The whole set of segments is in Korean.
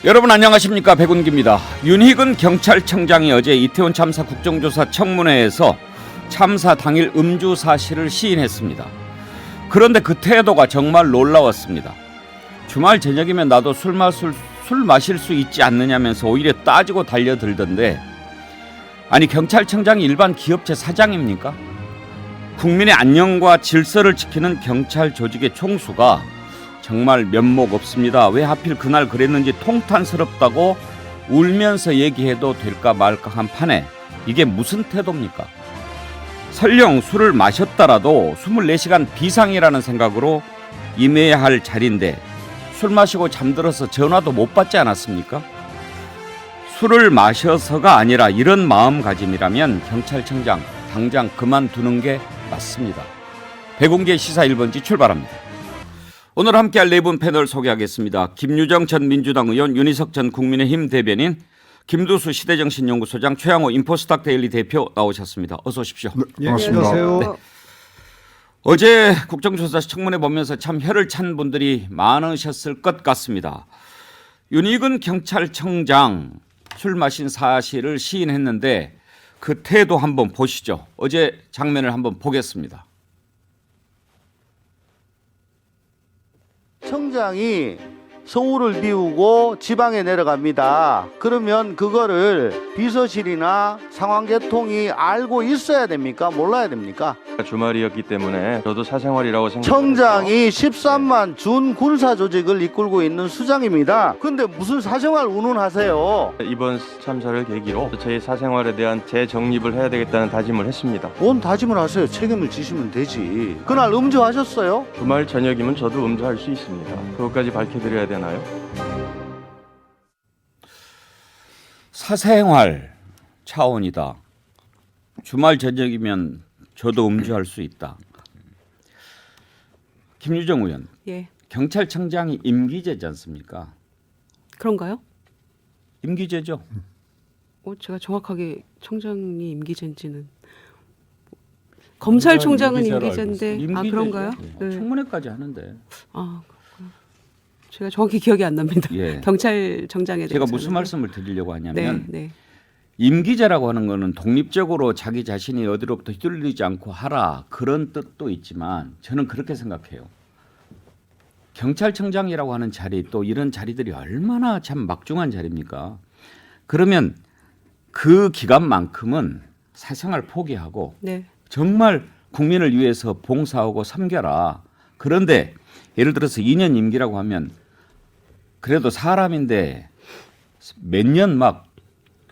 여러분 안녕하십니까, 백운기입니다. 윤희근 경찰청장이 어제 이태원 참사 국정조사 청문회에서 참사 당일 음주 사실을 시인했습니다. 그런데 그 태도가 정말 놀라웠습니다. 주말 저녁이면 나도 술 마실 수 있지 않느냐면서 오히려 따지고 달려들던데, 아니 경찰청장이 일반 기업체 사장입니까? 국민의 안녕과 질서를 지키는 경찰 조직의 총수가 정말 면목 없습니다. 왜 하필 그날 그랬는지 통탄스럽다고 울면서 얘기해도 될까 말까 한 판에 이게 무슨 태도입니까? 설령 술을 마셨더라도 24시간 비상이라는 생각으로 임해야 할 자리인데 술 마시고 잠들어서 전화도 못 받지 않았습니까? 술을 마셔서가 아니라 이런 마음가짐이라면 경찰청장 당장 그만두는 게 맞습니다. 백운기의 시사 1번지 출발합니다. 오늘 함께할 네 분 패널 소개하겠습니다. 김유정 전 민주당 의원, 윤희석 전 국민의힘 대변인, 김두수 시대정신연구소장, 최양호 인포스탁 데일리 대표 나오셨습니다. 어서 오십시오. 네, 안녕하세요. 네. 어제 국정조사 청문회 보면서 참 혀를 찬 분들이 많으셨을 것 같습니다. 윤희근 경찰청장 술 마신 사실을 시인했는데 그 태도 한번 보시죠. 어제 장면을 한번 보겠습니다. 청장이 서울을 비우고 지방에 내려갑니다. 그러면 그거를 비서실이나 상황계통이 알고 있어야 됩니까? 몰라야 됩니까? 주말이었기 때문에 저도 사생활이라고 생각합니다. 청장이 13만 준 군사 조직을 이끌고 있는 수장입니다. 근데 무슨 사생활 운운하세요? 이번 참사를 계기로 제 사생활에 대한 재정립을 해야 되겠다는 다짐을 했습니다. 뭔 다짐을 하세요? 책임을 지시면 되지. 그날 음주하셨어요? 주말 저녁이면 저도 음주할 수 있습니다. 그것까지 밝혀드려야 되나요? 사생활 차원이다. 주말 저녁이면 저도 음주할 수 있다. 김유정 의원, 예. 경찰청장이 임기제지 않습니까? 그런가요? 임기제죠. 제가 정확하게 청장이 임기제인지는 검찰총장은 임기제인데 그런가요? 네. 청문회까지 하는데. 그렇구나. 제가 정확히 기억이 안 납니다. 예. 경찰청장에 대해서 제가 무슨 말씀을 드리려고 하냐면 네. 임기제라고 하는 거는 독립적으로 자기 자신이 어디로부터 휘둘리지 않고 하라, 그런 뜻도 있지만 저는 그렇게 생각해요. 경찰청장이라고 하는 자리, 또 이런 자리들이 얼마나 참 막중한 자리입니까? 그러면 그 기간만큼은 사생활 포기하고 네. 정말 국민을 위해서 봉사하고 섬겨라. 그런데 예를 들어서 2년 임기라고 하면 그래도 사람인데 몇 년 막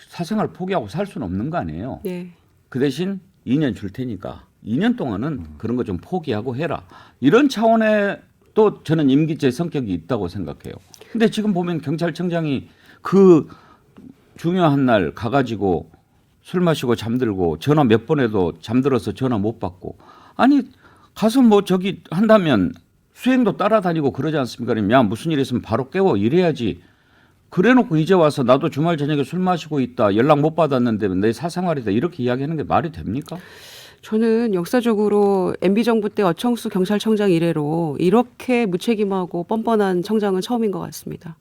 사생활 포기하고 살 수는 없는 거 아니에요. 네. 그 대신 2년 줄 테니까 2년 동안은 그런 거 좀 포기하고 해라. 이런 차원의 또 저는 임기제 성격이 있다고 생각해요. 근데 지금 보면 경찰청장이 그 중요한 날 가가지고 술 마시고 잠들고 전화 몇 번 해도 잠들어서 전화 못 받고, 아니 가서 뭐 저기 한다면 수행도 따라다니고 그러지 않습니까? 야, 무슨 일 있으면 바로 깨워 이래야지. 그래놓고 이제 와서 나도 주말 저녁에 술 마시고 있다, 연락 못 받았는데 내 사생활이다, 이렇게 이야기하는 게 말이 됩니까? 저는 역사적으로 MB정부 때 어청수 경찰청장 이래로 이렇게 무책임하고 뻔뻔한 청장은 처음인 것 같습니다.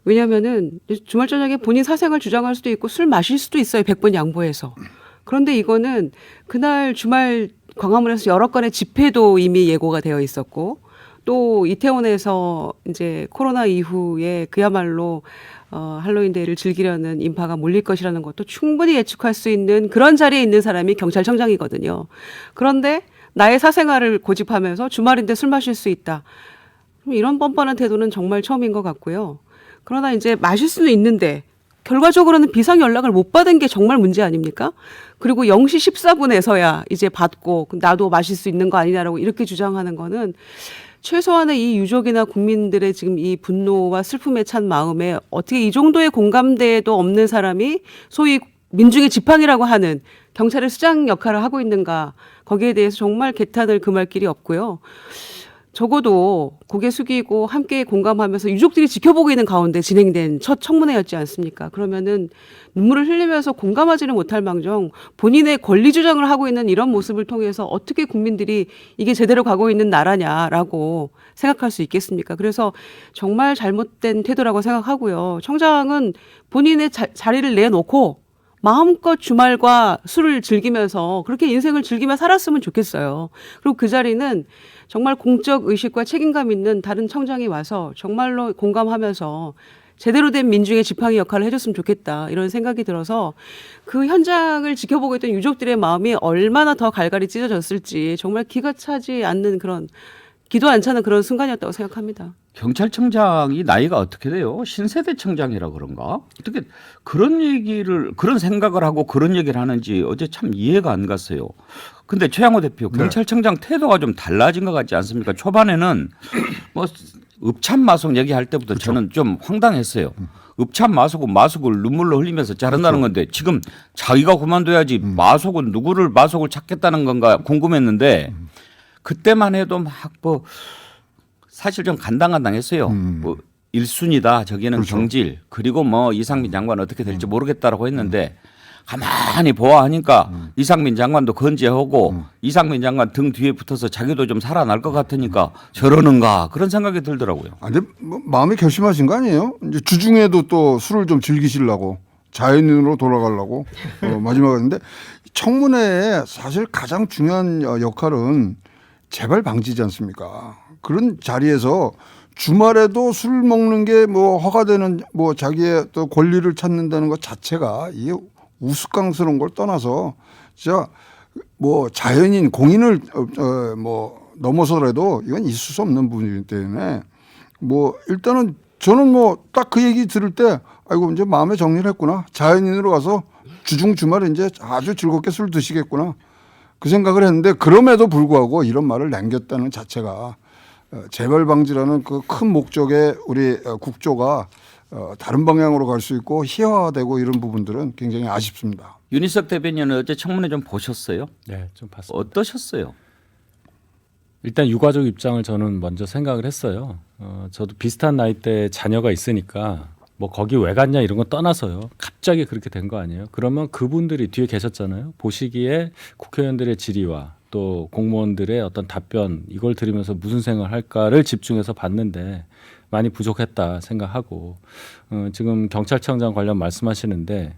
왜냐하면은 주말 저녁에 본인 사생활 주장할 수도 있고 술 마실 수도 있어요. 100번 양보해서. 그런데 이거는 그날 주말 광화문에서 여러 건의 집회도 이미 예고가 되어 있었고, 또 이태원에서 이제 코로나 이후에 그야말로 할로윈데이를 즐기려는 인파가 몰릴 것이라는 것도 충분히 예측할 수 있는 그런 자리에 있는 사람이 경찰청장이거든요. 그런데 나의 사생활을 고집하면서 주말인데 술 마실 수 있다. 이런 뻔뻔한 태도는 정말 처음인 것 같고요. 그러나 이제 마실 수는 있는데 결과적으로는 비상 연락을 못 받은 게 정말 문제 아닙니까? 그리고 0시 14분에서야 이제 받고 나도 마실 수 있는 거 아니냐라고 이렇게 주장하는 거는 최소한의 이 유족이나 국민들의 지금 이 분노와 슬픔에 찬 마음에 어떻게 이 정도의 공감대도 없는 사람이 소위 민중의 지팡이라고 하는 경찰의 수장 역할을 하고 있는가, 거기에 대해서 정말 개탄을 금할 길이 없고요. 적어도 고개 숙이고 함께 공감하면서 유족들이 지켜보고 있는 가운데 진행된 첫 청문회였지 않습니까? 그러면은 눈물을 흘리면서 공감하지는 못할 망정 본인의 권리 주장을 하고 있는 이런 모습을 통해서 어떻게 국민들이 이게 제대로 가고 있는 나라냐라고 생각할 수 있겠습니까? 그래서 정말 잘못된 태도라고 생각하고요. 청장은 본인의 자리를 내놓고 마음껏 주말과 술을 즐기면서 그렇게 인생을 즐기며 살았으면 좋겠어요. 그리고 그 자리는 정말 공적 의식과 책임감 있는 다른 청장이 와서 정말로 공감하면서 제대로 된 민중의 지팡이 역할을 해줬으면 좋겠다 이런 생각이 들어서 그 현장을 지켜보고 있던 유족들의 마음이 얼마나 더 갈갈이 찢어졌을지 정말 기가 차지 않는 그런 기도 안 차는 그런 순간이었다고 생각합니다. 경찰청장이 나이가 어떻게 돼요? 신세대 청장이라 그런가? 어떻게 그런 생각을 하고 그런 얘기를 하는지 어제 참 이해가 안 갔어요. 근데 최양호 대표 경찰청장 태도가 좀 달라진 것 같지 않습니까? 초반에는 뭐 읍참마속 얘기할 때부터 저는 좀 황당했어요. 읍참마속은 마속을 눈물로 흘리면서 자른다는 건데 지금 자기가 그만둬야지 마속은 누구를 마속을 찾겠다는 건가 궁금했는데 그때만 해도 막 뭐 사실 좀 간당간당했어요. 뭐 1순위다 저기는 경질 그리고 뭐 이상민 장관 어떻게 될지 모르겠다라고 했는데 가만히 보아하니까 이상민 장관도 건재하고 이상민 장관 등 뒤에 붙어서 자기도 좀 살아날 것 같으니까 저러는가 그런 생각이 들더라고요. 아, 근데 뭐 마음이 결심하신 거 아니에요? 이제 주중에도 또 술을 좀 즐기시려고 자연인으로 돌아가려고 마지막에 했는데 청문회에 사실 가장 중요한 역할은 재발 방지지 않습니까? 그런 자리에서 주말에도 술 먹는 게 뭐 허가되는 뭐 자기의 또 권리를 찾는다는 것 자체가 이게 우스꽝스러운 걸 떠나서 진짜 뭐 자연인 공인을 뭐 넘어서라도 이건 있을 수 없는 부분이기 때문에 뭐 일단은 저는 뭐 딱 그 얘기 들을 때 아이고 이제 마음에 정리를 했구나 자연인으로 가서 주중 주말에 이제 아주 즐겁게 술 드시겠구나 그 생각을 했는데 그럼에도 불구하고 이런 말을 남겼다는 자체가 재발 방지라는 그 큰 목적에 우리 국조가 다른 방향으로 갈 수 있고 희화화되고 이런 부분들은 굉장히 아쉽습니다. 윤희석 대변인은 어제 청문회 좀 보셨어요? 네, 좀 봤습니다. 어떠셨어요? 일단 유가족 입장을 저는 먼저 생각을 했어요. 저도 비슷한 나이대 자녀가 있으니까 뭐 거기 왜 갔냐 이런 거 떠나서요. 갑자기 그렇게 된 거 아니에요? 그러면 그분들이 뒤에 계셨잖아요. 보시기에 국회의원들의 질의와 또 공무원들의 어떤 답변 이걸 들으면서 무슨 생각을 할까를 집중해서 봤는데 많이 부족했다 생각하고 지금 경찰청장 관련 말씀하시는데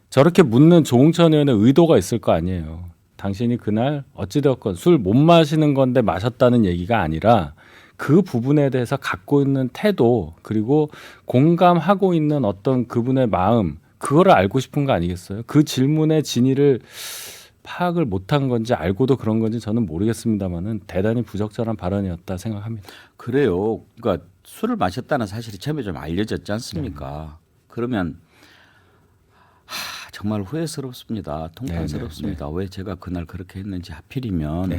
저렇게 묻는 조홍천 의원의 의도가 있을 거 아니에요. 당신이 그날 어찌되었건 술 못 마시는 건데 마셨다는 얘기가 아니라 그 부분에 대해서 갖고 있는 태도 그리고 공감하고 있는 어떤 그분의 마음 그거를 알고 싶은 거 아니겠어요? 그 질문의 진위를 파악을 못한 건지 알고도 그런 건지 저는 모르겠습니다만은 대단히 부적절한 발언이었다 생각합니다. 그래요. 그러니까 술을 마셨다는 사실이 처음에 좀 알려졌지 않습니까? 그러면 정말 후회스럽습니다. 통탄스럽습니다. 왜 제가 그날 그렇게 했는지 하필이면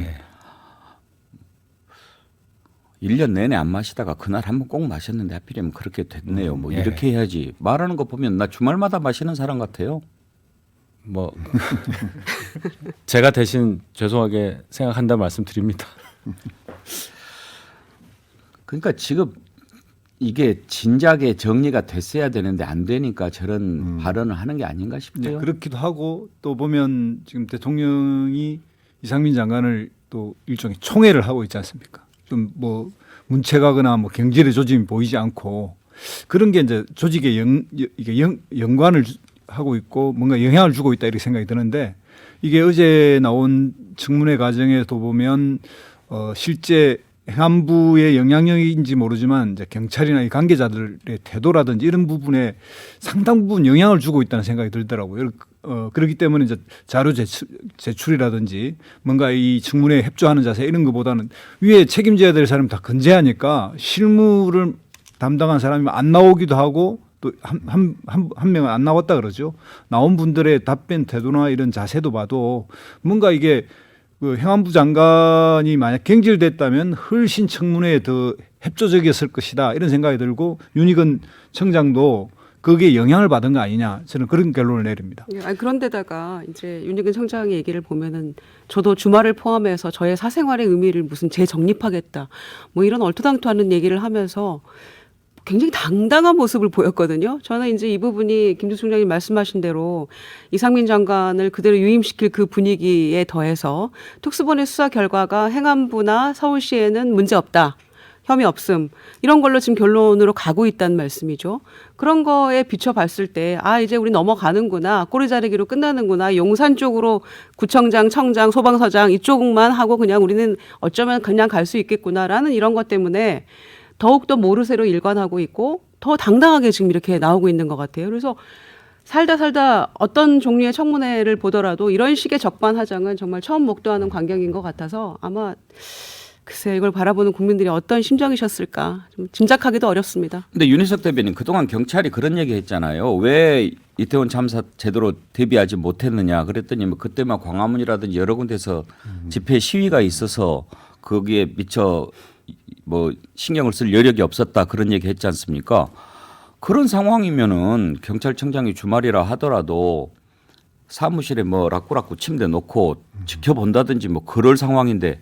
1년 내내 안 마시다가 그날 한번 꼭 마셨는데 하필이면 그렇게 됐네요. 뭐 이렇게 해야지. 말하는 거 보면 나 주말마다 마시는 사람 같아요. 뭐 제가 대신 죄송하게 생각한다 말씀드립니다. 그러니까 지금 이게 진작에 정리가 됐어야 되는데 안 되니까 저런 발언을 하는 게 아닌가 싶어요. 네, 그렇기도 하고 또 보면 지금 대통령이 이상민 장관을 또 일종의 총애를 하고 있지 않습니까? 좀 뭐 문체가거나 뭐 경질의 조짐이 보이지 않고 그런 게 이제 조직에 연관을 하고 있고 뭔가 영향을 주고 있다 이렇게 생각이 드는데 이게 어제 나온 청문회 과정에도 보면 실제 행안부의 영향력인지 모르지만 이제 경찰이나 이 관계자들의 태도라든지 이런 부분에 상당 부분 영향을 주고 있다는 생각이 들더라고요. 그렇기 때문에 이제 자료 제출이라든지 뭔가 이 청문회에 협조하는 자세 이런 것보다는 위에 책임져야 될 사람이 다 건재하니까 실무를 담당한 사람이 안 나오기도 하고 또 한 명은 안 나왔다 그러죠. 나온 분들의 답변 태도나 이런 자세도 봐도 뭔가 이게 그 행안부 장관이 만약 경질됐다면 훨씬 청문회에 더 협조적이었을 것이다 이런 생각이 들고 윤희근 청장도 거기에 영향을 받은 거 아니냐 저는 그런 결론을 내립니다. 예, 아니, 그런데다가 이제 윤희근 청장의 얘기를 보면은 저도 주말을 포함해서 저의 사생활의 의미를 무슨 재정립하겠다 뭐 이런 얼토당토하는 얘기를 하면서 굉장히 당당한 모습을 보였거든요. 저는 이제 이 부분이 김주 총장님 말씀하신 대로 이상민 장관을 그대로 유임시킬 그 분위기에 더해서 특수본의 수사 결과가 행안부나 서울시에는 문제 없다. 혐의 없음. 이런 걸로 지금 결론으로 가고 있다는 말씀이죠. 그런 거에 비춰봤을 때, 아, 이제 우리 넘어가는구나. 꼬리 자르기로 끝나는구나. 용산 쪽으로 구청장, 청장, 소방서장 이쪽만 하고 그냥 우리는 어쩌면 그냥 갈 수 있겠구나라는 이런 것 때문에 더욱더 모르쇠로 일관하고 있고 더 당당하게 지금 이렇게 나오고 있는 것 같아요. 그래서 살다 어떤 종류의 청문회를 보더라도 이런 식의 적반하장은 정말 처음 목도하는 광경인 것 같아서 아마 글쎄 이걸 바라보는 국민들이 어떤 심정이셨을까 좀 짐작하기도 어렵습니다. 근데 윤희석 대변인 그동안 경찰이 그런 얘기 했잖아요. 왜 이태원 참사 제대로 대비하지 못했느냐 그랬더니 뭐 그때만 광화문이라든지 여러 군데서 집회 시위가 있어서 거기에 미처 뭐 신경을 쓸 여력이 없었다 그런 얘기 했지 않습니까? 그런 상황이면은 경찰청장이 주말이라 하더라도 사무실에 뭐 라꾸라꾸 침대 놓고 지켜본다든지 뭐 그럴 상황인데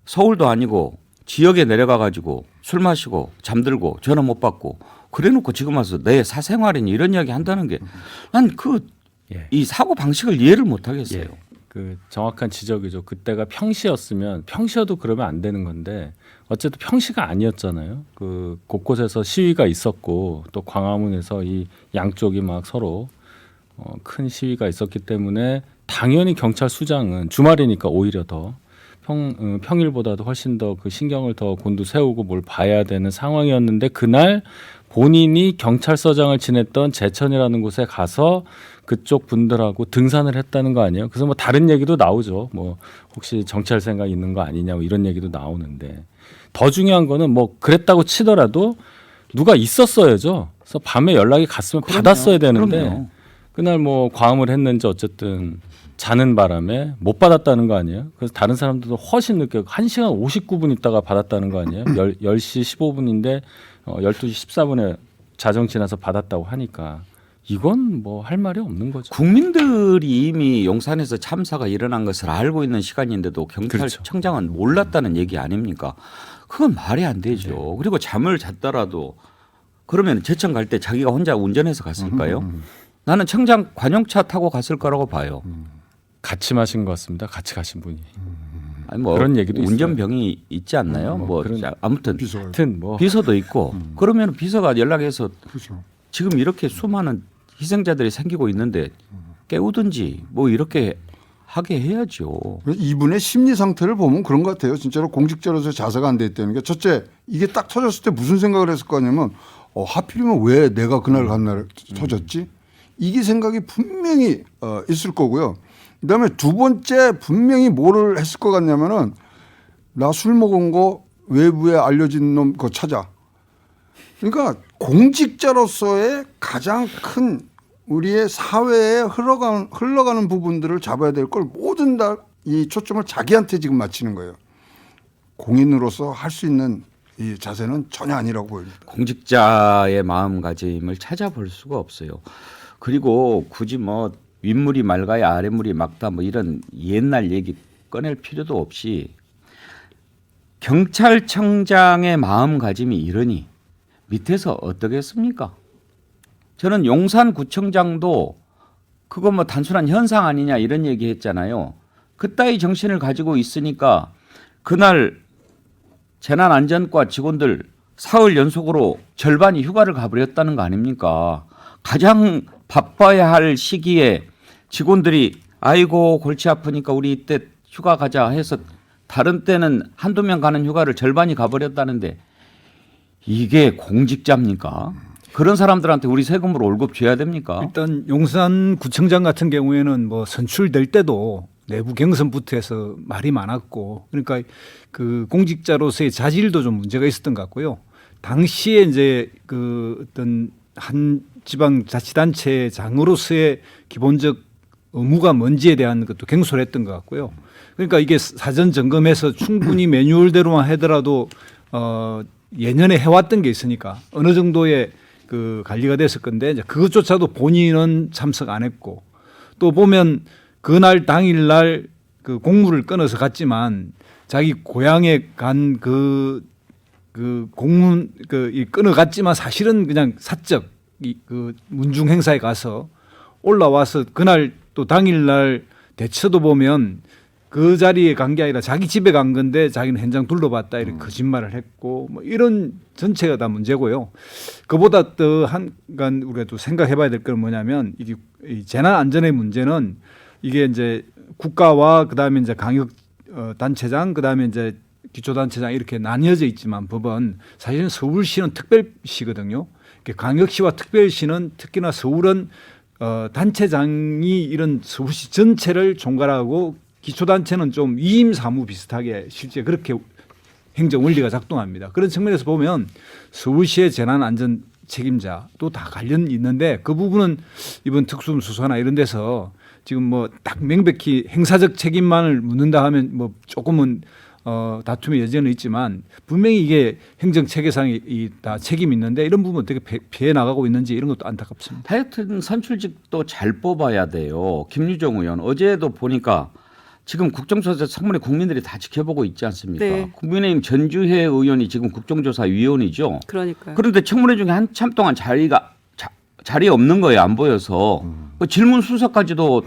서울도 아니고 지역에 내려가 가지고 술 마시고 잠들고 전화 못 받고 그래놓고 지금 와서 내 사생활이니 이런 이야기 한다는 게 난 이 사고 방식을 이해를 못 하겠어요. 예. 그 정확한 지적이죠. 그때가 평시였으면 평시여도 그러면 안 되는 건데 어쨌든 평시가 아니었잖아요. 그 곳곳에서 시위가 있었고 또 광화문에서 이 양쪽이 막 서로 큰 시위가 있었기 때문에 당연히 경찰 수장은 주말이니까 오히려 더 평일보다도 훨씬 더 그 신경을 더 곤두세우고 뭘 봐야 되는 상황이었는데 그날 본인이 경찰서장을 지냈던 제천이라는 곳에 가서 그쪽 분들하고 등산을 했다는 거 아니에요? 그래서 뭐 다른 얘기도 나오죠. 뭐 혹시 정치할 생각 있는 거 아니냐 뭐 이런 얘기도 나오는데 더 중요한 거는 뭐 그랬다고 치더라도 누가 있었어야죠. 그래서 밤에 연락이 갔으면 받았어야 되는데 그럼요. 그날 뭐 과음을 했는지 어쨌든 자는 바람에 못 받았다는 거 아니에요? 그래서 다른 사람들도 훨씬 늦게 1시간 59분 있다가 받았다는 거 아니에요? 10시 15분인데 12시 14분에 자정 지나서 받았다고 하니까 이건 뭐 할 말이 없는 거죠. 국민들이 이미 용산에서 참사가 일어난 것을 알고 있는 시간인데도 경찰청장은 몰랐다는 얘기 아닙니까? 그건 말이 안 되죠. 그리고 잠을 잤더라도 그러면 제천 갈 때 자기가 혼자 운전해서 갔을까요? 나는 청장 관용차 타고 갔을 거라고 봐요. 같이 마신 것 같습니다. 같이 가신 분이. 아니 뭐 그런 얘기도 운전병이 있지 않나요? 뭐 그런- 아무튼 하여튼 뭐 비서도 있고 그러면 비서가 연락해서 그렇죠. 지금 이렇게 수많은 희생자들이 생기고 있는데 깨우든지 뭐 이렇게 하게 해야죠. 이분의 심리 상태를 보면 그런 것 같아요. 진짜로 공직자로서 자세가 안 돼 있다는 게 첫째 이게 딱 터졌을 때 무슨 생각을 했을 거냐면 하필이면 왜 내가 그날 간 날 터졌지? 이게 생각이 분명히 있을 거고요. 그다음에 두 번째 분명히 뭐를 했을 것 같냐면은 나 술 먹은 거 외부에 알려진 놈 그거 찾아. 그러니까 공직자로서의 가장 큰 우리의 사회에 흘러가는 부분들을 잡아야 될 걸 모든 다 이 초점을 자기한테 지금 맞추는 거예요. 공인으로서 할 수 있는 이 자세는 전혀 아니라고 보입니다. 공직자의 마음가짐을 찾아볼 수가 없어요. 그리고 굳이 뭐 윗물이 맑아야 아랫물이 맑다 뭐 이런 옛날 얘기 꺼낼 필요도 없이 경찰청장의 마음가짐이 이러니 밑에서 어떻겠습니까? 저는 용산구청장도 그거 뭐 단순한 현상 아니냐 이런 얘기 했잖아요. 그따위 정신을 가지고 있으니까 그날 재난안전과 직원들 사흘 연속으로 절반이 휴가를 가버렸다는 거 아닙니까? 가장 바빠야 할 시기에 직원들이 아이고 골치 아프니까 우리 이때 휴가 가자 해서 다른 때는 한두 명 가는 휴가를 절반이 가버렸다는데 이게 공직자입니까? 그런 사람들한테 우리 세금으로 월급 줘야 됩니까? 일단 용산구청장 같은 경우에는 뭐 선출될 때도 내부 경선부터 해서 말이 많았고 그러니까 그 공직자로서의 자질도 좀 문제가 있었던 것 같고요. 당시에 이제 그 어떤 한 지방자치단체장으로서의 기본적 의무가 뭔지에 대한 것도 경솔했던 것 같고요. 그러니까 이게 사전 점검해서 충분히 매뉴얼대로만 하더라도 예년에 해왔던 게 있으니까 어느 정도의 그 관리가 됐을 건데 이제 그것조차도 본인은 참석 안 했고 또 보면 그날 당일날 그 공무를 끊어서 갔지만 자기 고향에 간 그 공문 이 끊어갔지만 사실은 그냥 사적 그 문중 행사에 가서 올라와서 그날 또 당일날 대처도 보면 그 자리에 간 게 아니라 자기 집에 간 건데 자기는 현장 둘러봤다 이렇게 거짓말을 했고 뭐 이런 전체가 다 문제고요. 그보다 더 한간 우리가 또 생각해봐야 될 건 뭐냐면 이게 이 재난 안전의 문제는 이게 이제 국가와 그다음에 이제 강역 단체장 그다음에 이제 기초단체장 이렇게 나뉘어져 있지만 법은 사실은 서울시는 특별시거든요. 광역시와 특별시는 특히나 서울은 단체장이 이런 서울시 전체를 총괄하고 기초단체는 좀 위임 사무 비슷하게 실제 그렇게 행정 원리가 작동합니다. 그런 측면에서 보면 서울시의 재난 안전 책임자도 다 관련이 있는데 그 부분은 이번 특수수사나 이런 데서 지금 뭐 딱 명백히 행사적 책임만을 묻는다 하면 뭐 조금은 다툼의 여지는 있지만 분명히 이게 행정 체계상이 다 책임이 있는데 이런 부분 어떻게 피해 나가고 있는지 이런 것도 안타깝습니다. 하여튼 선출직도 잘 뽑아야 돼요. 김유정 의원 어제도 보니까 지금 국정조사 청문회 국민들이 다 지켜보고 있지 않습니까? 네. 국민의힘 전주혜 의원이 지금 국정조사 위원이죠. 그러니까요. 그런데 청문회 중에 한참 동안 자리에 없는 거예요. 안 보여서. 그 질문 순서까지도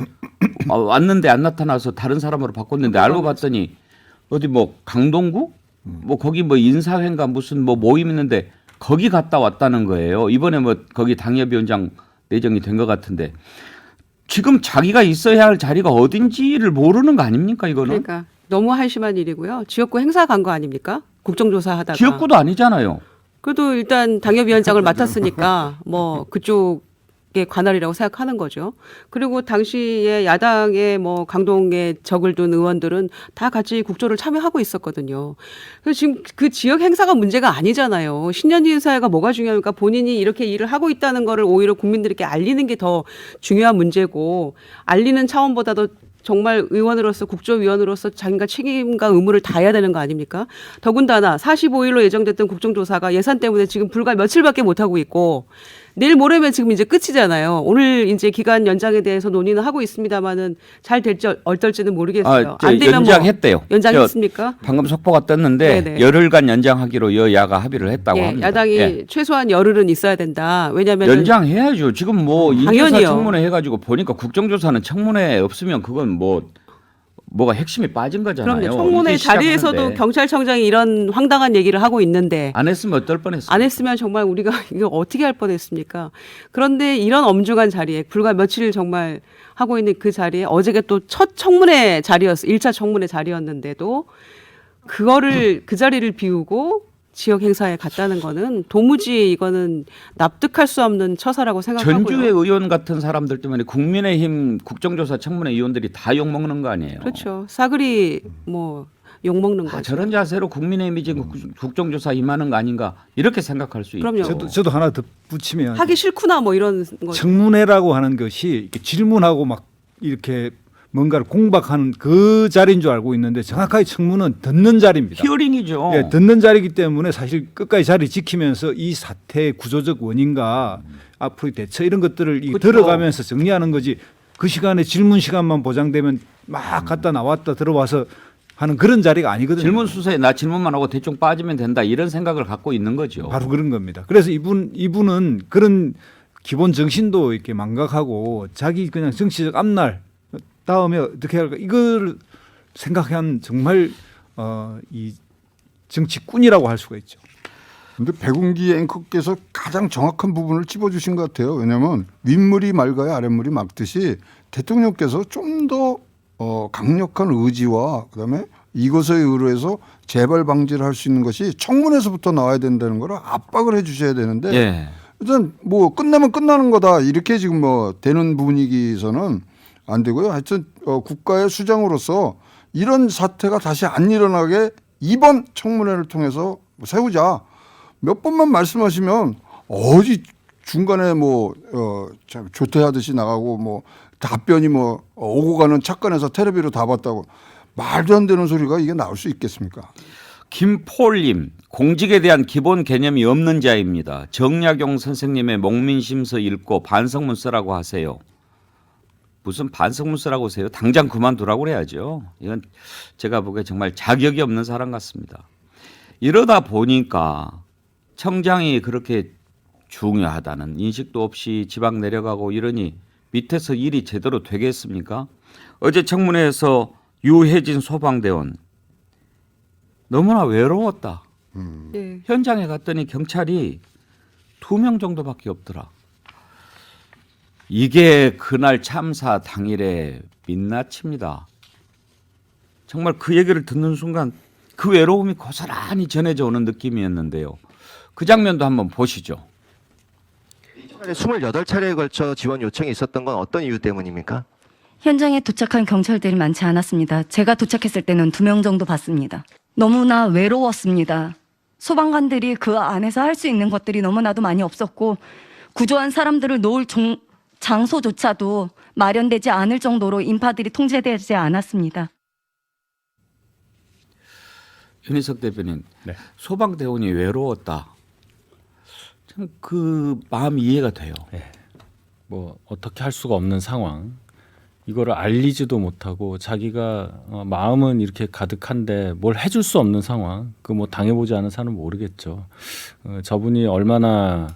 왔는데 안 나타나서 다른 사람으로 바꿨는데 알고 봤더니 어디 뭐 강동구 뭐 거기 뭐 인사회인가 무슨 뭐 모임 있는데 거기 갔다 왔다는 거예요. 이번에 뭐 거기 당협위원장 내정이 된 것 같은데 지금 자기가 있어야 할 자리가 어딘지를 모르는 거 아닙니까 이거는? 그러니까 너무 한심한 일이고요. 지역구 행사 간 거 아닙니까? 국정조사 하다가. 지역구도 아니잖아요. 그래도 일단 당협위원장을 맡았으니까 뭐 그쪽의 관할이라고 생각하는 거죠. 그리고 당시에 야당의 뭐 강동에 적을 둔 의원들은 다 같이 국조를 참여하고 있었거든요. 그래서 지금 그 지역 행사가 문제가 아니잖아요. 신년지 인사회가 뭐가 중요합니까? 본인이 이렇게 일을 하고 있다는 거를 오히려 국민들에게 알리는 게 더 중요한 문제고 알리는 차원보다도 정말 의원으로서 국조위원으로서 자기가 책임과 의무를 다해야 되는 거 아닙니까? 더군다나 45일로 예정됐던 국정조사가 예산 때문에 지금 불과 며칠밖에 못 하고 있고 내일 모레면 지금 이제 끝이잖아요. 오늘 이제 기간 연장에 대해서 논의는 하고 있습니다만은 잘 될지 어떨지는 모르겠어요. 안 되면 연장했대요. 뭐 연장했습니까? 방금 속보가 떴는데 네네. 열흘간 연장하기로 여야가 합의를 했다고 예, 합니다. 야당이 예. 최소한 열흘은 있어야 된다. 왜냐하면 연장해야죠. 지금 뭐 인조사 당연히요. 청문회 해가지고 보니까 국정조사는 청문회 없으면 그건 뭐가 핵심이 빠진 거잖아요. 그럼요. 청문회 이제 자리에서도 시작하는데. 경찰청장이 이런 황당한 얘기를 하고 있는데 안 했으면 어떨 뻔했어요. 안 했으면 정말 우리가 이거 어떻게 할 뻔했습니까? 그런데 이런 엄중한 자리에 불과 며칠 정말 하고 있는 그 자리에 어제가 또 첫 청문회 자리였어. 1차 청문회 자리였는데도 그거를 그 자리를 비우고 지역 행사에 갔다는 거는 도무지 이거는 납득할 수 없는 처사라고 생각하고요. 전주의 의원 같은 사람들 때문에 국민의힘 국정조사 청문회 의원들이 다 욕먹는 거 아니에요. 그렇죠. 싸그리 뭐 욕먹는 거죠. 저런 자세로 국민의힘이 지금 국정조사 임하는 거 아닌가 이렇게 생각할 수 그럼요. 있죠. 저도 하나 더 붙이면 하기 싫구나 뭐 이런 거. 청문회라고 하는 것이 이렇게 질문하고 막 이렇게 뭔가를 공박하는 그 자리인 줄 알고 있는데 정확하게 청문은 듣는 자리입니다. 히어링이죠. 예, 듣는 자리이기 때문에 사실 끝까지 자리 지키면서 이 사태의 구조적 원인과 앞으로의 대처 이런 것들을 그렇죠. 들어가면서 정리하는 거지 그 시간에 질문 시간만 보장되면 막 갔다 나왔다 들어와서 하는 그런 자리가 아니거든요. 질문 수사에 나 질문만 하고 대충 빠지면 된다 이런 생각을 갖고 있는 거죠. 바로 그런 겁니다. 그래서 이분은 그런 기본 정신도 이렇게 망각하고 자기 그냥 정치적 앞날 다음에 어떻게 할까 이걸 생각한 정말 이 정치꾼이라고 할 수가 있죠. 근데 백운기 앵커께서 가장 정확한 부분을 찝어주신 것 같아요. 왜냐하면 윗물이 맑아야 아랫물이 맑듯이 대통령께서 좀 더 강력한 의지와 그다음에 이것에 의뢰해서 재발 방지를 할 수 있는 것이 청문회에서부터 나와야 된다는 걸 압박을 해 주셔야 되는데 예. 일단 뭐 끝내면 끝나는 거다 이렇게 지금 뭐 되는 분위기에서는 안 되고요. 하여튼 국가의 수장으로서 이런 사태가 다시 안 일어나게 이번 청문회를 통해서 세우자. 몇 번만 말씀하시면 어디 중간에 뭐 조퇴하듯이 나가고 뭐 답변이 뭐 오고 가는 차권에서 테레비로 다 봤다고 말도 안 되는 소리가 이게 나올 수 있겠습니까? 김폴님, 공직에 대한 기본 개념이 없는 자입니다. 정약용 선생님의 목민심서 읽고 반성문 쓰라고 하세요. 무슨 반성문 쓰라고 하세요? 당장 그만두라고 그래야죠. 이건 제가 보기에 정말 자격이 없는 사람 같습니다. 이러다 보니까 청장이 그렇게 중요하다는 인식도 없이 지방 내려가고 이러니 밑에서 일이 제대로 되겠습니까? 어제 청문회에서 유해진 소방대원 너무나 외로웠다. 네. 현장에 갔더니 경찰이 2명 정도밖에 없더라. 이게 그날 참사 당일의 민낯입니다. 정말 그 얘기를 듣는 순간 그 외로움이 고스란히 전해져 오는 느낌이었는데요. 그 장면도 한번 보시죠. 28차례에 걸쳐 지원 요청이 있었던 건 어떤 이유 때문입니까? 현장에 도착한 경찰들이 많지 않았습니다. 제가 도착했을 때는 2명 정도 봤습니다. 너무나 외로웠습니다. 소방관들이 그 안에서 할 수 있는 것들이 너무나도 많이 없었고 구조한 사람들을 놓을 장소조차도 마련되지 않을 정도로 인파들이 통제되지 않았습니다. 윤희석 대표님, 네. 소방대원이 외로웠다. 참 그 마음이 이해가 돼요. 뭐 어떻게 할 수가 없는 상황. 이거를 알리지도 못하고 자기가 마음은 이렇게 가득한데 뭘 해줄 수 없는 상황. 그 뭐 당해보지 않은 사람은 모르겠죠. 저분이 얼마나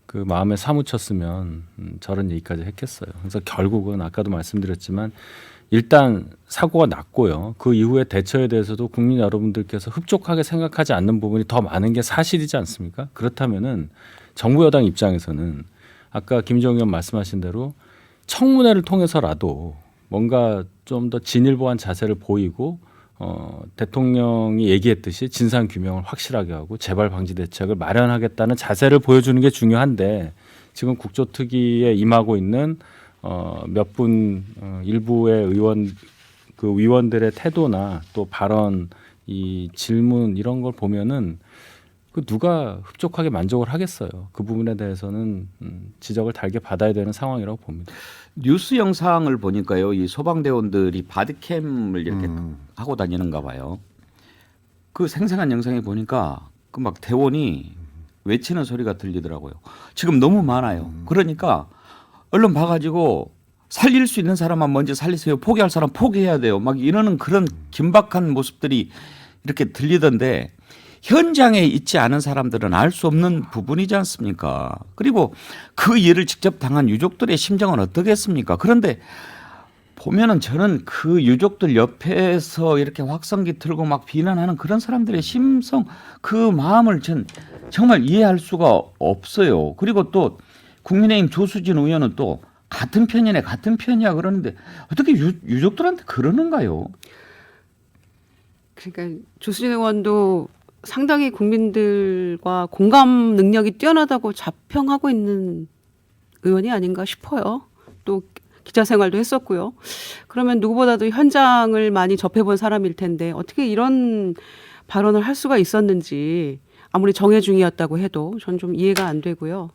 그 마음에 사무쳤으면 저런 얘기까지 했겠어요. 그래서 결국은 아까도 말씀드렸지만 일단 사고가 났고요. 그 이후에 대처에 대해서도 국민 여러분들께서 흡족하게 생각하지 않는 부분이 더 많은 게 사실이지 않습니까? 그렇다면은 정부 여당 입장에서는 아까 김정은 의원 말씀하신 대로 청문회를 통해서라도 뭔가 좀 더 진일보한 자세를 보이고 대통령이 얘기했듯이 진상 규명을 확실하게 하고 재발 방지 대책을 마련하겠다는 자세를 보여주는 게 중요한데 지금 국조특위에 임하고 있는 몇 분 일부의 위원들의 태도나 또 발언, 이 질문 이런 걸 보면은 그 누가 흡족하게 만족을 하겠어요. 그 부분에 대해서는 지적을 달게 받아야 되는 상황이라고 봅니다. 뉴스 영상을 보니까요, 이 소방대원들이 바디캠을 이렇게 하고 다니는가 봐요. 그 생생한 영상에 보니까 그 막 대원이 외치는 소리가 들리더라고요. 지금 너무 많아요. 그러니까 얼른 봐가지고 살릴 수 있는 사람만 먼저 살리세요. 포기할 사람 포기해야 돼요. 막 이러는 그런 긴박한 모습들이 이렇게 들리던데 현장에 있지 않은 사람들은 알 수 없는 부분이지 않습니까? 그리고 그 일을 직접 당한 유족들의 심정은 어떻겠습니까? 그런데 보면은 저는 그 유족들 옆에서 이렇게 확성기 틀고 막 비난하는 그런 사람들의 심성, 그 마음을 전 정말 이해할 수가 없어요. 그리고 또 국민의힘 조수진 의원은 또 같은 편이네, 같은 편이야 그러는데 어떻게 유족들한테 그러는가요? 그러니까 조수진 의원도 상당히 국민들과 공감 능력이 뛰어나다고 자평하고 있는 의원이 아닌가 싶어요. 또 기자 생활도 했었고요. 그러면 누구보다도 현장을 많이 접해본 사람일 텐데 어떻게 이런 발언을 할 수가 있었는지 아무리 정해 중이었다고 해도 전 좀 이해가 안 되고요.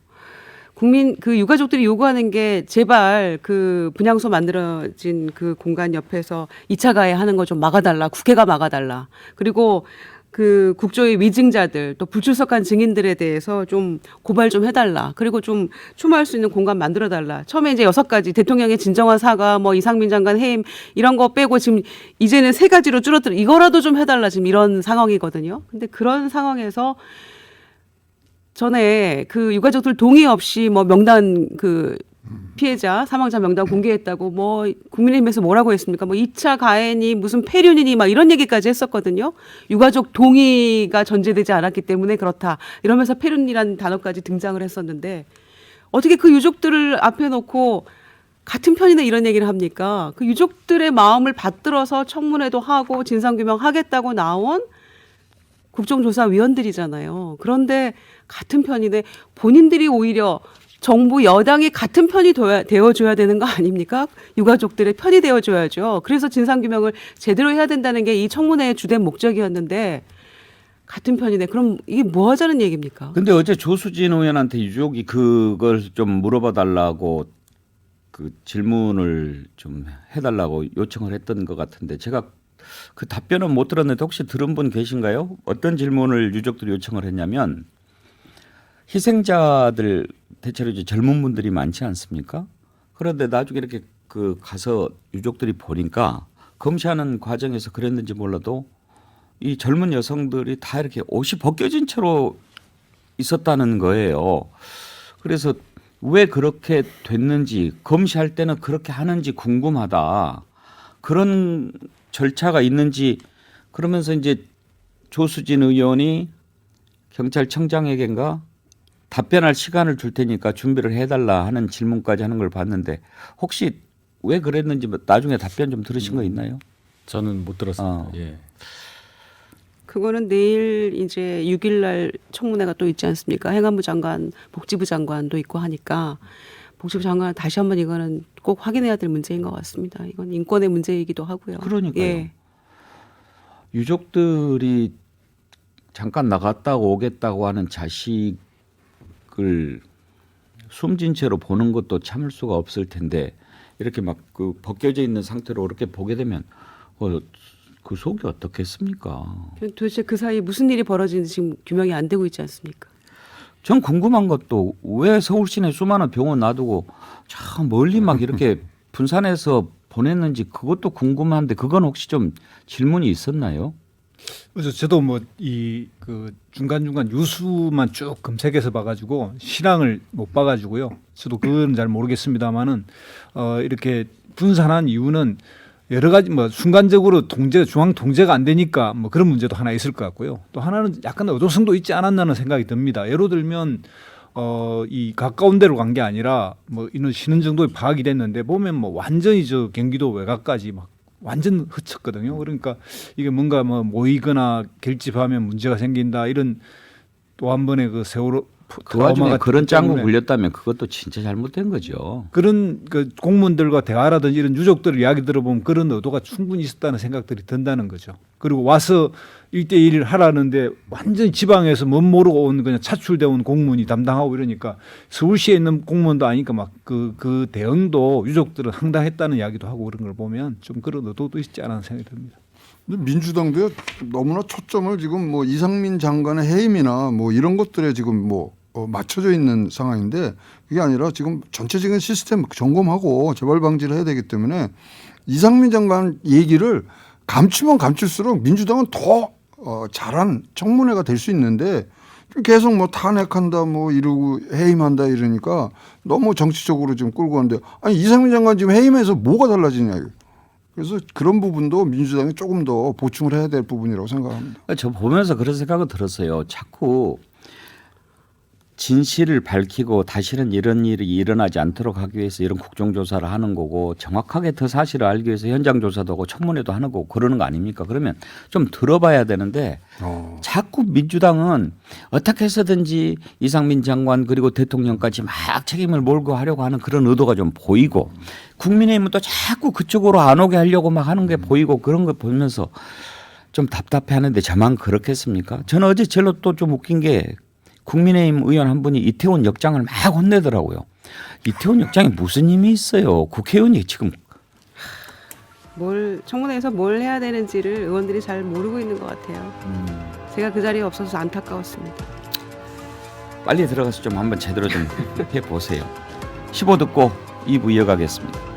그 유가족들이 요구하는 게 제발 그 분향소 만들어진 그 공간 옆에서 2차 가해 하는 거 좀 막아달라. 국회가 막아달라. 그리고 그 국조의 위증자들 또 불출석한 증인들에 대해서 좀 고발 좀 해달라. 그리고 좀 추모할 수 있는 공간 만들어달라. 처음에 이제 6가지 대통령의 진정한 사과, 뭐 이상민 장관 해임 이런 거 빼고 지금 이제는 3가지로 줄어들어. 이거라도 좀 해달라. 지금 이런 상황이거든요. 근데 그런 상황에서 전에 그 유가족들 동의 없이 뭐 명단 그 피해자 사망자 명단 공개했다고 뭐 국민의힘에서 뭐라고 했습니까? 뭐 2차 가해니 무슨 폐륜이니 막 이런 얘기까지 했었거든요. 유가족 동의가 전제되지 않았기 때문에 그렇다. 이러면서 폐륜이라는 단어까지 등장을 했었는데 어떻게 그 유족들을 앞에 놓고 같은 편이네 이런 얘기를 합니까? 그 유족들의 마음을 받들어서 청문회도 하고 진상규명하겠다고 나온 국정조사위원들이잖아요. 그런데 같은 편인데 본인들이 오히려 정부 여당이 같은 편이 되어줘야 되는 거 아닙니까? 유가족들의 편이 되어줘야죠. 그래서 진상규명을 제대로 해야 된다는 게 이 청문회의 주된 목적이었는데 같은 편이네. 그럼 이게 뭐 하자는 얘기입니까? 근데 어제 조수진 의원한테 유족이 그걸 좀 물어봐 달라고 그 질문을 좀 해달라고 요청을 했던 것 같은데 제가 그 답변은 못 들었는데 혹시 들은 분 계신가요? 어떤 질문을 유족들이 요청을 했냐면 희생자들 대체로 이제 젊은 분들이 많지 않습니까? 그런데 나중에 이렇게 그 가서 유족들이 보니까 검시하는 과정에서 그랬는지 몰라도 이 젊은 여성들이 다 이렇게 옷이 벗겨진 채로 있었다는 거예요. 그래서 왜 그렇게 됐는지 검시할 때는 그렇게 하는지 궁금하다. 그런 절차가 있는지 그러면서 이제 조수진 의원이 경찰청장에게인가 답변할 시간을 줄 테니까 준비를 해달라 하는 질문까지 하는 걸 봤는데 혹시 왜 그랬는지 나중에 답변 좀 들으신 거 있나요? 저는 못 들었습니다. 아. 예. 그거는 내일 이제 6일 날 청문회가 또 있지 않습니까? 행안부 장관, 복지부 장관도 있고 하니까 복지부 장관 다시 한번 이거는 꼭 확인해야 될 문제인 것 같습니다. 이건 인권의 문제이기도 하고요. 그러니까요. 예. 유족들이 잠깐 나갔다고 오겠다고 하는 자식을 숨진 채로 보는 것도 참을 수가 없을 텐데 이렇게 막 그 벗겨져 있는 상태로 이렇게 보게 되면 그 속이 어떻겠습니까? 도대체 그 사이에 무슨 일이 벌어지는지 지금 규명이 안 되고 있지 않습니까? 전 궁금한 것도 왜 서울 시내 수많은 병원 놔두고 저 멀리 막 이렇게 분산해서 보냈는지 그것도 궁금한데 그건 혹시 좀 질문이 있었나요? 그래서 저도 뭐 이 그 중간중간 뉴스만 쭉 검색해서 봐가지고 실황을 못 봐가지고요. 저도 그건 잘 모르겠습니다만은 이렇게 분산한 이유는 여러 가지 뭐 순간적으로 중앙 통제가 안 되니까 뭐 그런 문제도 하나 있을 것 같고요. 또 하나는 약간 의도성도 있지 않았나는 생각이 듭니다. 예를 들면 이 가까운 데로 간 게 아니라 뭐 이런 쉬는 정도의 파악이 됐는데 보면 뭐 완전히 저 경기도 외곽까지 막 완전 흩었거든요. 그러니까 이게 뭔가 뭐 모이거나 결집하면 문제가 생긴다 이런 또 한 번의 그 세월호 그 와중에 그런 짱구 때문에 굴렸다면 그것도 진짜 잘못된 거죠. 그런 그 공무원들과 대화라든지 이런 유족들 이야기 들어보면 그런 의도가 충분히 있었다는 생각들이 든다는 거죠. 그리고 와서 1대1 하라는데 완전히 지방에서 멋 모르고 온 그냥 차출돼 온 공무원이 담당하고 이러니까 서울시에 있는 공무원도 아니까 막 그 대응도 유족들은 황당했다는 이야기도 하고 그런 걸 보면 좀 그런 의도도 있지 않은 생각이 듭니다. 근데 민주당도 너무나 초점을 지금 뭐 이상민 장관의 해임이나 뭐 이런 것들에 지금 뭐 맞춰져 있는 상황인데 그게 아니라 지금 전체적인 시스템 점검하고 재발 방지를 해야 되기 때문에 이상민 장관 얘기를 감추면 감출수록 민주당은 더 잘한 청문회가 될 수 있는데 계속 뭐 탄핵한다 뭐 이러고 해임한다 이러니까 너무 정치적으로 지금 끌고 가는데 아니 이상민 장관 지금 해임해서 뭐가 달라지냐 이거. 그래서 그런 부분도 민주당이 조금 더 보충을 해야 될 부분이라고 생각합니다. 저 보면서 그런 생각은 들었어요. 자꾸 진실을 밝히고 다시는 이런 일이 일어나지 않도록 하기 위해서 이런 국정조사를 하는 거고 정확하게 더 사실을 알기 위해서 현장 조사도 하고 청문회도 하는 거고 그러는 거 아닙니까? 그러면 좀 들어봐야 되는데 자꾸 민주당은 어떻게 해서든지 이상민 장관 그리고 대통령까지 막 책임을 몰고 하려고 하는 그런 의도가 좀 보이고 국민의힘은 또 자꾸 그쪽으로 안 오게 하려고 막 하는 게 보이고 그런 거 보면서 좀 답답해 하는데 저만 그렇겠습니까? 저는 어제 제일로 또 좀 웃긴 게 국민의힘 의원 한 분이 이태원 역장을 막 혼내더라고요. 이태원 역장에 무슨 힘이 있어요. 국회의원이 지금 청문회에서 뭘 해야 되는지를 의원들이 잘 모르고 있는 것 같아요. 제가 그 자리에 없어서 안타까웠습니다. 빨리 들어가서 좀 한번 제대로 좀 해보세요. 15 듣고 2부 이어가겠습니다.